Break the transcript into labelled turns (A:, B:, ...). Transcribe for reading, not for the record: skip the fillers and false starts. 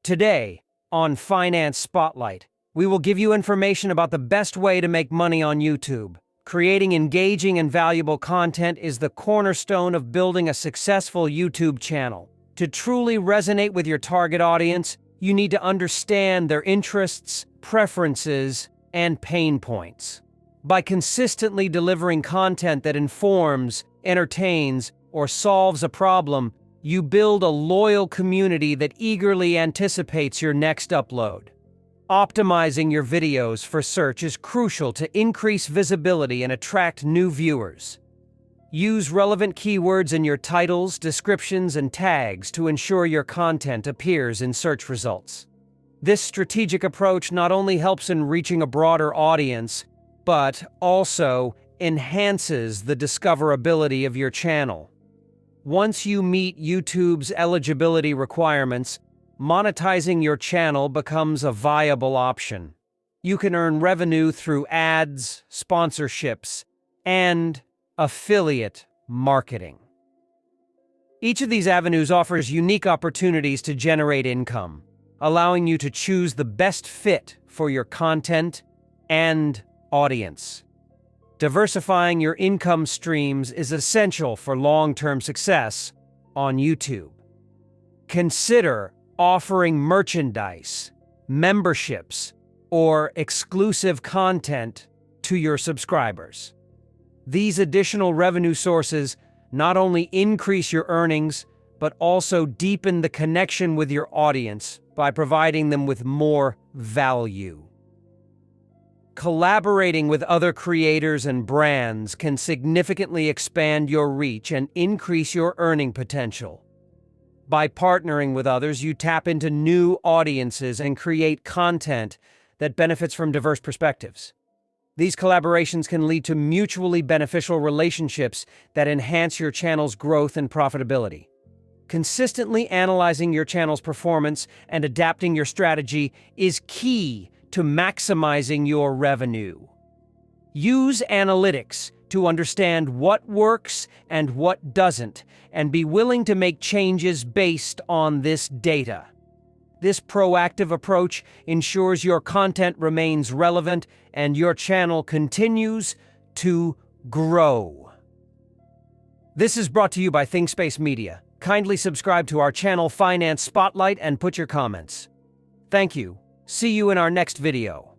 A: Today, on Finance Spotlight, we will give you information about the best way to make money on YouTube. Creating engaging and valuable content is the cornerstone of building a successful YouTube channel. To truly resonate with your target audience, you need to understand their interests, preferences, and pain points. By consistently delivering content that informs, entertains, or solves a problem, you build a loyal community that eagerly anticipates your next upload. Optimizing your videos for search is crucial to increase visibility and attract new viewers. Use relevant keywords in your titles, descriptions, and tags to ensure your content appears in search results. This strategic approach not only helps in reaching a broader audience, but also enhances the discoverability of your channel. Once you meet YouTube's eligibility requirements, monetizing your channel becomes a viable option. You can earn revenue through ads, sponsorships, and affiliate marketing. Each of these avenues offers unique opportunities to generate income, allowing you to choose the best fit for your content and audience. Diversifying your income streams is essential for long-term success on YouTube. Consider offering merchandise, memberships, or exclusive content to your subscribers. These additional revenue sources not only increase your earnings, but also deepen the connection with your audience by providing them with more value. Collaborating with other creators and brands can significantly expand your reach and increase your earning potential. By partnering with others, you tap into new audiences and create content that benefits from diverse perspectives. These collaborations can lead to mutually beneficial relationships that enhance your channel's growth and profitability. Consistently analyzing your channel's performance and adapting your strategy is key to maximizing your revenue. Use analytics to understand what works and what doesn't, and be willing to make changes based on this data. This proactive approach ensures your content remains relevant and your channel continues to grow. This is brought to you by ThinkSpace Media. Kindly subscribe to our channel Finance Spotlight and put your comments. Thank you. See you in our next video.